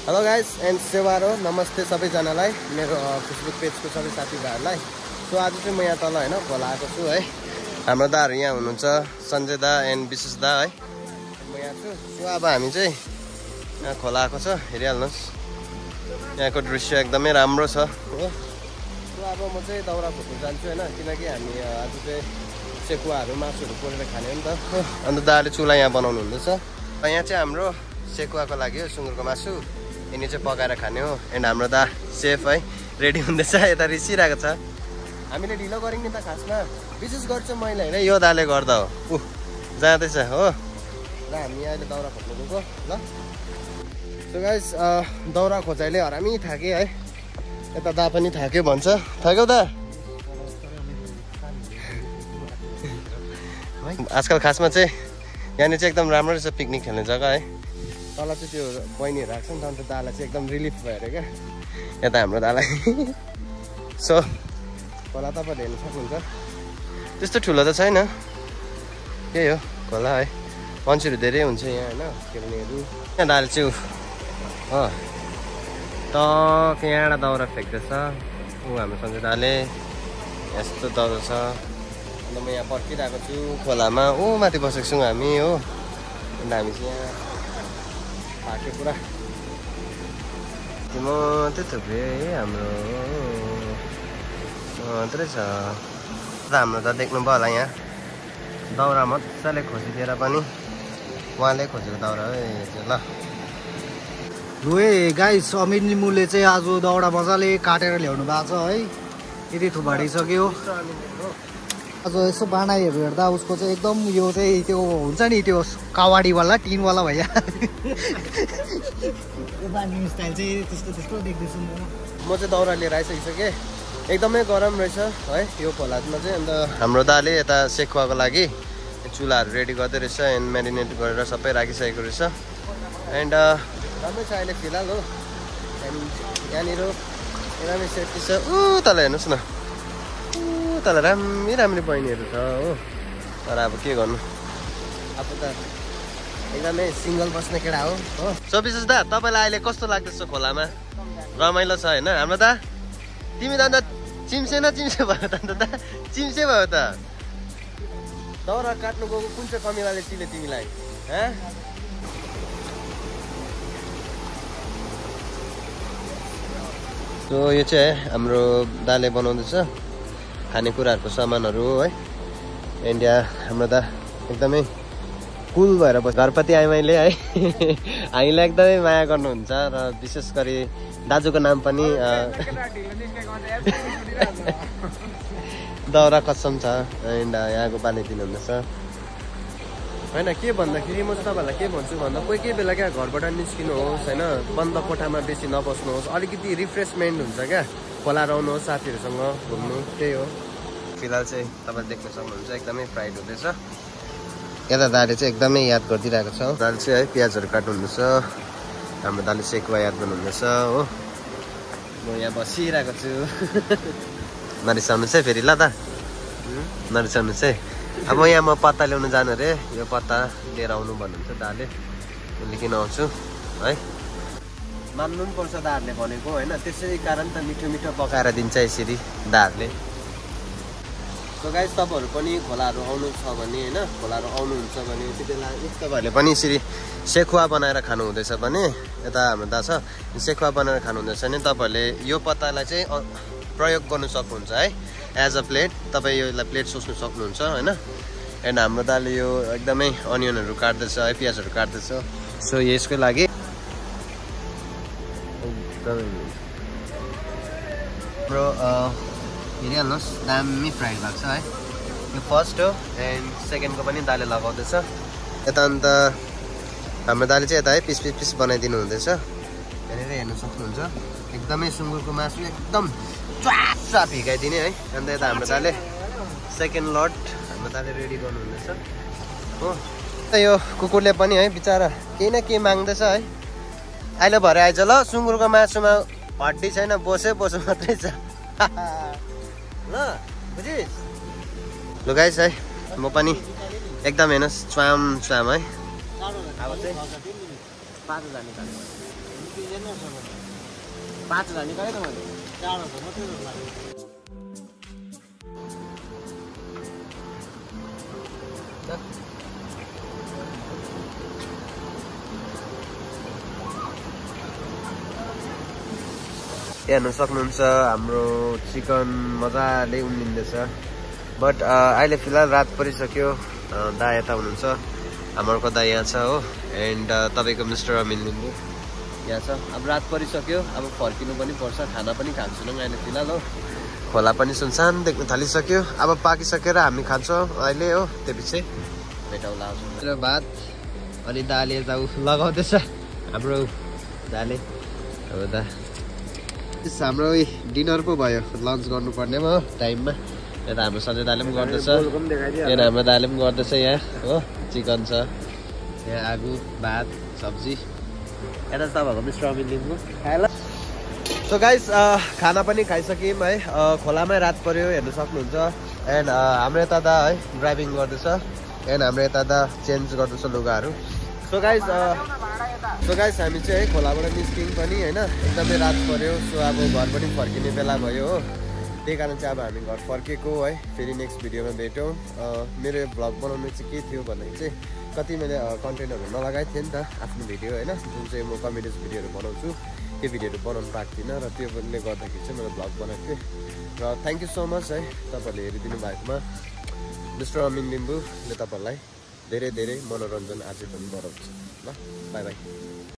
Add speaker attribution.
Speaker 1: Hello guys and सेवारो नमस्ते सबैजनालाई मेरो फेसबुक पेजको सबै साथीभाइहरूलाई। सो आज चाहिँ म यहाँ तल हैन खोला आएको छु है। हाम्रो दाहरू यहाँ हुनुहुन्छ, सञ्जय दा एन्ड विशेष दा है। म यहाँ छु। सो अब हामी चाहिँ यहाँ खोला आएको छ, हेरिहाल्नुहोस्। यहाँको दृश्य एकदमै राम्रो छ हो। सो अब म चाहिँ दाउरा खोज्न जान्छु हैन, किनकि हामी आज चाहिँ सेकुवाहरू मासुहरू पोलेर खाने हो नि त। अन्त दाले चुला यहाँ बनाउनु हुँदैछ। यहाँ चाहिँ हाम्रो सेकुवाको लागि हो सुँगुरको मासु, यिनी चाहिँ पकाएर खाने हो। एन्ड हाम्रो दा सेफ है रेडी हुँदैछ, यता रिसिरहेको छ। हामीले ढिलो गऱ्यौँ नि त खासमा, विशेष गरी चाहिँ मैले होइन यो दाले गर्दा हो। जाँदैछ हो र हामी अहिले दाउरा खोज्नु गएको ल। सो गाइस दाउरा खोजाइले हरामी थाक्यो है। यता दा पनि थाक्यो भन्छ। थाक्यौ दा? आजकल खासमा चाहिँ यहाँनिर चाहिँ एकदम राम्रो रहेछ पिकनिक खेल्ने जग्गा है। तल चाहिँ त्यो बहिनीहरू आएको छ नि त, अन्त दालाई चाहिँ एकदम रिलिफ भएर क्या यता हाम्रो दालाई। सो खोला तपाईँले हेर्नु सक्नुहुन्छ, त्यस्तो ठुलो त छैन, त्यही हो खोला है। मान्छेहरू धेरै हुन्छ यहाँ होइन खेल्नेहरू। यहाँ दाले चाहिँ हो टक यहाँबाट दाउरा फ्याँक्दैछ ऊ हाम्रो सञ्जय दाले। यस्तो दाउरा छ। अन्त म यहाँ पर्खिरहेको छु खोलामा। ऊ माथि बसेको छौँ हामी हो। अन्त हामी चाहिँ यहाँ थाक्यो पुरा। त्यो मात्रै थुप्रै हाम्रो मात्रै छ। हाम्रो त देख्नुभयो होला यहाँ दाउरा मजाले खोजिदिएर पनि उहाँले खोजेको दाउरा है ल।
Speaker 2: रोए गाइस अमित लिम्बूले चाहिँ आज दाउरा मजाले काटेर ल्याउनु भएको छ है। यति थुपाडिसक्यो। आज यसो बनाइहरू हेर्दा उसको चाहिँ एकदम यो चाहिँ त्यो हुन्छ नि त्यो कावाडीवाला टिनवाला भैया बाँध्ने स्टाइल चाहिँ त्यस्तो देख्दैछु
Speaker 1: म चाहिँ दाउरा लिएर आइसकिसकेँ। एकदमै गरम रहेछ है यो खोलामा चाहिँ। अन्त हाम्रो दाले यता सेकुवाको लागि चुलाहरू रेडी गर्दै रहेछ एन्ड म्यारिनेट गरेर सबै राखिसकेको रहेछ। एन्ड राम्रै छ अहिले फिलहाल हो। एन्ड यहाँनिर एकदमै सेफ्टी छ। तल हेर्नुहोस् न, तल राम्री बहिनीहरू छ हो। तर अब के गर्नु, अब त एकदमै सिङ्गल बस्ने केटा हो। सो विशेष दा तपाईँलाई अहिले कस्तो लाग्दैछ खोलामा? रमाइलो छ होइन? हाम्रो दा तिमी त अन्त चिम्से भयो त अन्त दा चिम्से भयो त। दाउरा काट्नु गएको कुन चाहिँ कमिलाले चिले तिमीलाई? सो यो चाहिँ हाम्रो दाले बनाउँदैछ खानेकुराहरूको सामानहरू है। एन्ड यहाँ हाम्रो दा एकदमै कुल भएर बस घरपति आइमाईले है हामीलाई एकदमै माया गर्नुहुन्छ र विशेष गरी दाजुको नाम पनि दाउरा कसम छ। एन्ड यहाँको बाले दिनुहुँदैछ होइन। के भन्दाखेरि म चाहिँ तपाईँहरूलाई के भन्छु भन्दा कोही कोही बेला क्या घरबाट निस्किनुहोस् होइन, बन्द कोठामा बेसी नबस्नुहोस्, अलिकति रिफ्रेसमेन्ट हुन्छ क्या खोला रहनुहोस् साथीहरूसँग घुम्नु, त्यही हो। फिलहाल चाहिँ तपाईँले देख्न सक्नुहुन्छ एकदमै प्राइड हुँदैछ। यता दाले चाहिँ एकदमै याद गरिदिरहेको छ। दाले चाहिँ है प्याजहरू काट्नुहुँदैछ, हाम्रो दाले सेकुवा याद गर्नुहुँदैछ हो। म यहाँ बसिरहेको छु। नरिसाउनुहोस् है फेरि ल दा, नरिसाउनुहोस् है। अब यहाँ म पत्ता ल्याउनु जानु अरे, यो पत्ता लिएर आउनु भन्नुहुन्छ दाले, म लिकिन आउँछु है। मान्नु पनि पर्छ दाहरूले भनेको होइन, त्यसै कारण त मिठो मिठो पकाएर दिन्छ यसरी दाहरूले। सो गाइस तपाईँहरू पनि खोलाहरू आउनु छ भने होइन, खोलाहरू आउनुहुन्छ भने त्यति बेला तपाईँहरूले पनि यसरी सेकुवा बनाएर खानु हुँदैछ भने, यता हाम्रो दा छ सेकुवा बनाएर खानु हुँदैछ भने तपाईँहरूले यो पत्तालाई चाहिँ प्रयोग गर्नु सक्नुहुन्छ है एज अ प्लेट। तपाईँ यसलाई प्लेट सोच्नु सक्नुहुन्छ होइन। एन्ड हाम्रो दाले यो एकदमै अनियनहरू काट्दैछ है, प्याजहरू काट्दैछ। सो यसको लागि हाम्रो हेरिहाल्नुहोस् दामी फ्राइड भएको छ है। यो फर्स्ट हो एन्ड सेकेन्डको पनि दाले लगाउँदैछ यता। अन्त हाम्रो दाले चाहिँ यता है पिस पिस बनाइदिनु हुँदैछ। यहाँनिर हेर्नु सक्नुहुन्छ एकदमै सुँगुरको मासु एकदम च्वाप हिर्काइदिने है। अन्त यता हाम्रो दाले सेकेन्ड लट हाम्रो दाले रेडी गर्नुहुँदैछ हो। यो कुकुरले पनि है बिचरा केही न केही माग्दैछ है। अहिले भरे आइज ल, सुँगुरको मासुमा हड्डी छैन, बोसो मात्रै छ ल, बुझिस्? लु गाइस है म पनि एकदम हेर्नुहोस् च्वाम है। अब चाहिँ पाँच जाने 5,000 निकालेँ त मैले। हेर्न सक्नुहुन्छ हाम्रो चिकन मजाले उम्लिँदैछ। बट अहिले फिलहाल रात परिसक्यो। दा यता हुनुहुन्छ, हाम्रो दा यहाँ छ हो। एन्ड तपाईँको मिस्टर अमिन लिम्बू यहाँ छ। अब रात परिसक्यो, अब फर्किनु पनि पर्छ। खाना पनि खाएको छैनौँ अहिले फिलहाल हो। खोला पनि सुनसान देख्न थालिसक्यो। अब पाकिसकेर हामी खान्छौँ अहिले हो। त्यसपछि भेटौँला र भात अनि दाले जाउ लगाउँदैछ हाम्रो दाले। अब दा हाम्रो डिनर पो भयो, लन्च गर्नुपर्ने हो टाइममा। यता हाम्रो सञ्जय दाले पनि गर्दैछ, यहाँ हाम्रो दाले पनि गर्दैछ यहाँ हो। चिकन छ यहाँ, आगो भात सब्जी। यता त भएको मिस्टर अमिन लिम्बू खाएर। सो गाइस खाना पनि खाइसक्यौँ है। खोलामै रात पर्यो हेर्नु सक्नुहुन्छ। एन्ड हाम्रो यता दा है ड्राइभिङ गर्दैछ। एन्ड हाम्रो यता दा चेन्ज गर्दैछ लुगाहरू। सो गाइस हामी चाहिँ है खोलाबाट निस्क्यौँ पनि होइन। एकदमै रात पर्यो। सो अब घर पनि फर्किने बेला भयो हो। त्यही कारण चाहिँ अब हामी घर फर्केको है। फेरि नेक्स्ट भिडियोमा भेटौँ। मेरो भ्लग बनाउनु चाहिँ के थियो भन्दाखेरि चाहिँ कति मैले कन्टेन्टहरू नलगाएको थिएँ नि त आफ्नो भिडियो होइन, जुन चाहिँ म कमेडियस भिडियोहरू बनाउँछु। त्यो भिडियोहरू बनाउनु पाएको थिइनँ र त्योले गर्दाखेरि चाहिँ मैले भ्लग बनाएको थिएँ। र थ्याङ्क यू सो मच है तपाईँहरूले हेरिदिनु भएकोमा। मिस्टर अमिन लिम्बूले तपाईँहरूलाई धेरै धेरै मनोरञ्जन अझै पनि गराउँछ। ल बाई बाई।